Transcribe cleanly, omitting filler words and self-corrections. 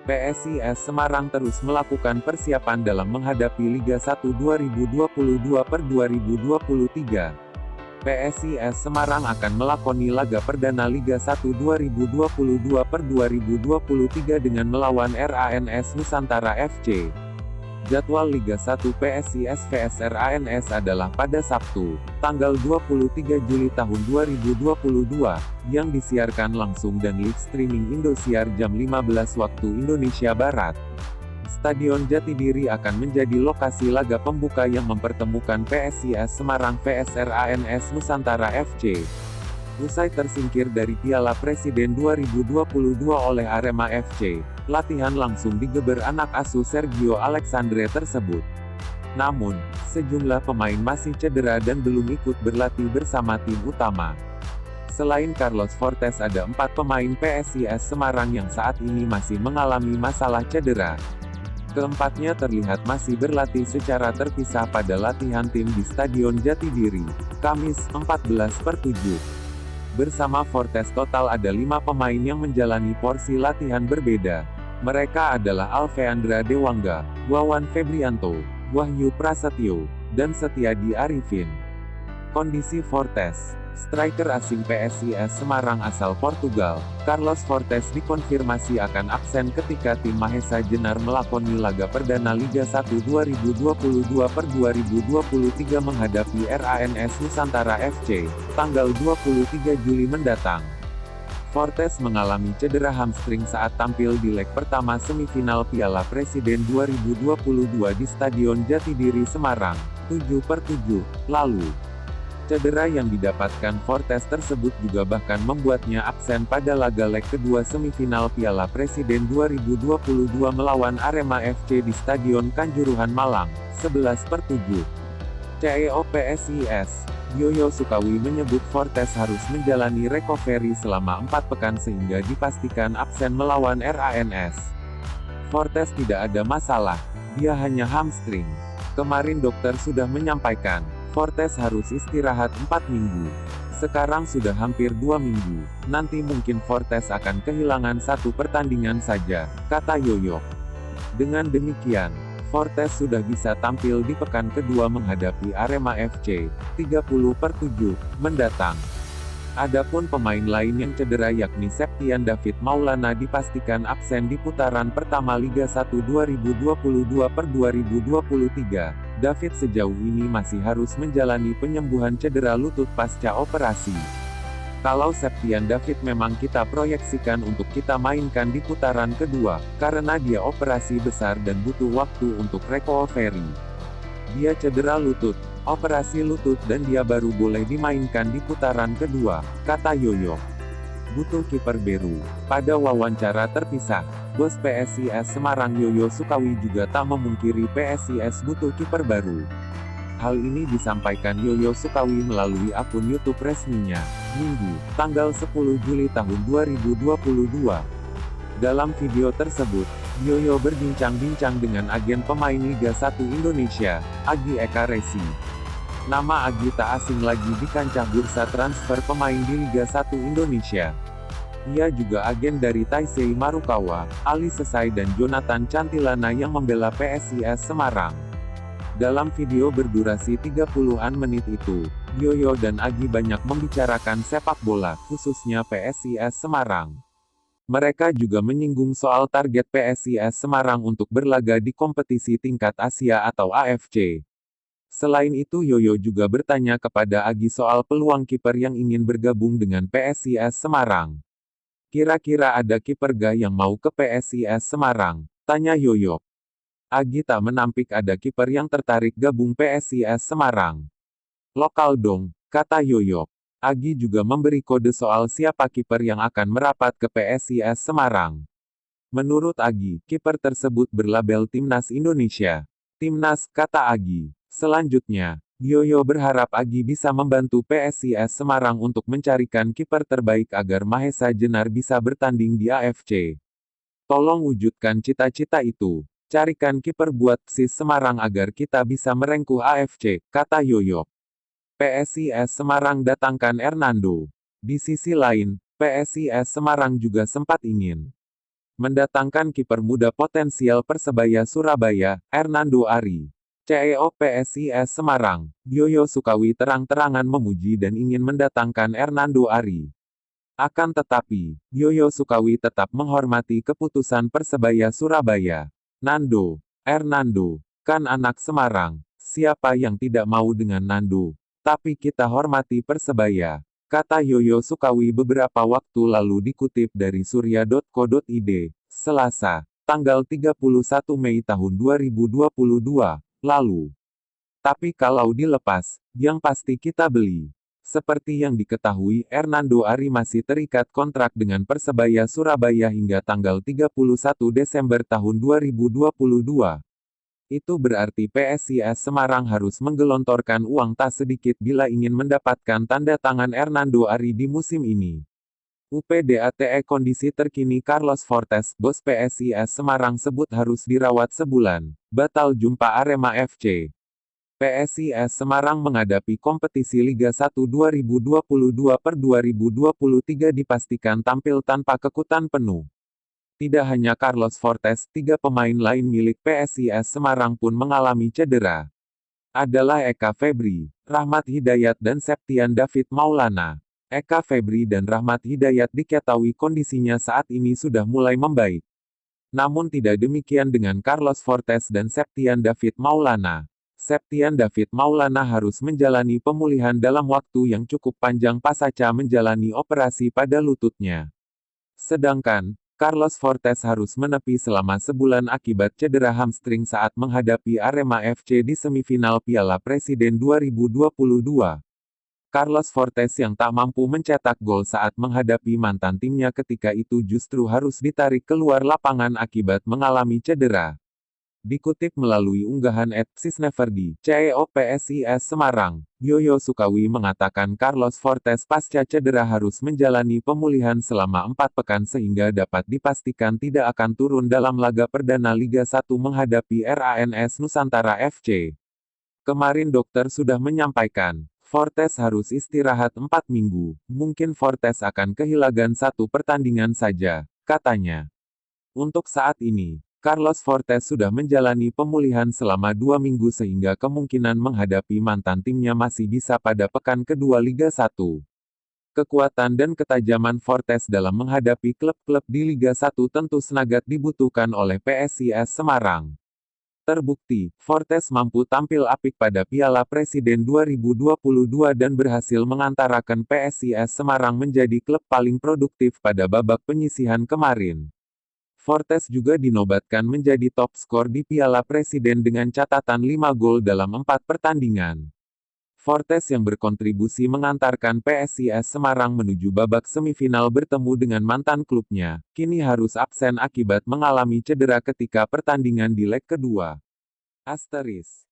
PSIS Semarang terus melakukan persiapan dalam menghadapi Liga 1 2022/2023. PSIS Semarang akan melakoni laga perdana Liga 1 2022/2023 dengan melawan RANS Nusantara FC. Jadwal Liga 1 PSIS vs RANS adalah pada Sabtu, tanggal 23 Juli tahun 2022, yang disiarkan langsung dan live streaming Indosiar jam 15 waktu Indonesia Barat. Stadion Jatidiri akan menjadi lokasi laga pembuka yang mempertemukan PSIS Semarang vs RANS Nusantara FC. Usai tersingkir dari Piala Presiden 2022 oleh Arema FC, latihan langsung digeber anak asuh Sergio Alexandre tersebut. Namun, sejumlah pemain masih cedera dan belum ikut berlatih bersama tim utama. Selain Carlos Fortes, ada 4 pemain PSIS Semarang yang saat ini masih mengalami masalah cedera. Keempatnya terlihat masih berlatih secara terpisah pada latihan tim di Stadion Jatidiri, Kamis, 14/7. Bersama Fortes total ada 5 pemain yang menjalani porsi latihan berbeda. Mereka adalah Alveandra Dewangga, Wawan Febrianto, Wahyu Prasetyo, dan Setiadi Arifin. Kondisi Fortes. Striker asing PSIS Semarang asal Portugal, Carlos Fortes dikonfirmasi akan absen ketika tim Mahesa Jenar melakoni laga perdana Liga 1 2022/2023 menghadapi RANS Nusantara FC, tanggal 23 Juli mendatang. Fortes mengalami cedera hamstring saat tampil di leg pertama semifinal Piala Presiden 2022 di Stadion Jatidiri Semarang, 7/7, lalu. Cedera yang didapatkan Fortes tersebut juga bahkan membuatnya absen pada laga leg kedua semifinal Piala Presiden 2022 melawan Arema FC di Stadion Kanjuruhan Malang, 11/7. CEO PSIS, Yoyo Sukawi menyebut Fortes harus menjalani recovery selama 4 pekan sehingga dipastikan absen melawan RANS. Fortes tidak ada masalah, dia hanya hamstring. Kemarin dokter sudah menyampaikan, Fortes harus istirahat 4 minggu. Sekarang sudah hampir 2 minggu, nanti mungkin Fortes akan kehilangan 1 pertandingan saja, kata Yoyo. Dengan demikian, Fortes sudah bisa tampil di pekan kedua menghadapi Arema FC, 30/7, mendatang. Adapun pemain lain yang cedera yakni Septian David Maulana dipastikan absen di putaran pertama Liga 1 2022/2023. David sejauh ini masih harus menjalani penyembuhan cedera lutut pasca operasi. Kalau Septian David memang kita proyeksikan untuk kita mainkan di putaran kedua, karena dia operasi besar dan butuh waktu untuk recovery. Dia cedera lutut, operasi lutut dan dia baru boleh dimainkan di putaran kedua, kata Yoyo. Butuh kiper baru. Pada wawancara terpisah, bos PSIS Semarang Yoyo Sukawi juga tak memungkiri PSIS butuh kiper baru. Hal ini disampaikan Yoyo Sukawi melalui akun YouTube resminya, Minggu, tanggal 10 Juli tahun 2022. Dalam video tersebut, Yoyo berbincang-bincang dengan agen pemain Liga 1 Indonesia, Agi Eka Resi. Nama Agi tak asing lagi di kancah bursa transfer pemain di Liga 1 Indonesia. Ia juga agen dari Taisei Marukawa, Ali Sesai dan Jonathan Cantilana yang membela PSIS Semarang. Dalam video berdurasi 30-an menit itu, Yoyo dan Agi banyak membicarakan sepak bola, khususnya PSIS Semarang. Mereka juga menyinggung soal target PSIS Semarang untuk berlaga di kompetisi tingkat Asia atau AFC. Selain itu Yoyo juga bertanya kepada Agi soal peluang kiper yang ingin bergabung dengan PSIS Semarang. Kira-kira ada kiper gak yang mau ke PSIS Semarang? Tanya Yoyo. Agi tak menampik ada kiper yang tertarik gabung PSIS Semarang. Lokal dong, kata Yoyo. Agi juga memberi kode soal siapa kiper yang akan merapat ke PSIS Semarang. Menurut Agi, kiper tersebut berlabel Timnas Indonesia. Timnas, kata Agi. Selanjutnya, Yoyo berharap Agi bisa membantu PSIS Semarang untuk mencarikan kiper terbaik agar Mahesa Jenar bisa bertanding di AFC. Tolong wujudkan cita-cita itu. Carikan kiper buat PSIS Semarang agar kita bisa merengkuh AFC, kata Yoyo. PSIS Semarang datangkan Hernando. Di sisi lain, PSIS Semarang juga sempat ingin Mendatangkan kiper muda potensial Persebaya Surabaya, Hernando Ari. CEO PSIS Semarang, Yoyo Sukawi terang-terangan memuji dan ingin mendatangkan Hernando Ari. Akan tetapi, Yoyo Sukawi tetap menghormati keputusan Persebaya Surabaya. Hernando, kan anak Semarang, siapa yang tidak mau dengan Nando? Tapi kita hormati Persebaya, kata Yoyo Sukawi beberapa waktu lalu dikutip dari surya.co.id, Selasa, tanggal 31 Mei tahun 2022, lalu. Tapi kalau dilepas, yang pasti kita beli. Seperti yang diketahui, Hernando Ari masih terikat kontrak dengan Persebaya Surabaya hingga tanggal 31 Desember tahun 2022. Itu berarti PSIS Semarang harus menggelontorkan uang tak sedikit bila ingin mendapatkan tanda tangan Hernando Ari di musim ini. UPDATE kondisi terkini Carlos Fortes, bos PSIS Semarang sebut harus dirawat sebulan, batal jumpa Arema FC. PSIS Semarang menghadapi kompetisi Liga 1 2022/2023 dipastikan tampil tanpa kekuatan penuh. Tidak hanya Carlos Fortes, 3 pemain lain milik PSIS Semarang pun mengalami cedera. Adalah Eka Febri, Rahmat Hidayat dan Septian David Maulana. Eka Febri dan Rahmat Hidayat diketahui kondisinya saat ini sudah mulai membaik. Namun tidak demikian dengan Carlos Fortes dan Septian David Maulana. Septian David Maulana harus menjalani pemulihan dalam waktu yang cukup panjang pasca menjalani operasi pada lututnya. Sedangkan, Carlos Fortes harus menepi selama sebulan akibat cedera hamstring saat menghadapi Arema FC di semifinal Piala Presiden 2022. Carlos Fortes yang tak mampu mencetak gol saat menghadapi mantan timnya ketika itu justru harus ditarik keluar lapangan akibat mengalami cedera. Dikutip melalui unggahan @sisneverdi, CEO PSIS Semarang, Yoyo Sukawi mengatakan Carlos Fortes pasca cedera harus menjalani pemulihan selama 4 pekan sehingga dapat dipastikan tidak akan turun dalam laga perdana Liga 1 menghadapi RANS Nusantara FC. Kemarin dokter sudah menyampaikan, Fortes harus istirahat 4 minggu, mungkin Fortes akan kehilangan 1 pertandingan saja, katanya. Untuk saat ini, Carlos Fortes sudah menjalani pemulihan selama 2 minggu sehingga kemungkinan menghadapi mantan timnya masih bisa pada pekan kedua Liga 1. Kekuatan dan ketajaman Fortes dalam menghadapi klub-klub di Liga 1 tentu sangat dibutuhkan oleh PSIS Semarang. Terbukti, Fortes mampu tampil apik pada Piala Presiden 2022 dan berhasil mengantarakan PSIS Semarang menjadi klub paling produktif pada babak penyisihan kemarin. Fortes juga dinobatkan menjadi top skor di Piala Presiden dengan catatan 5 gol dalam 4 pertandingan. Fortes yang berkontribusi mengantarkan PSIS Semarang menuju babak semifinal bertemu dengan mantan klubnya, kini harus absen akibat mengalami cedera ketika pertandingan di leg kedua. Asteris.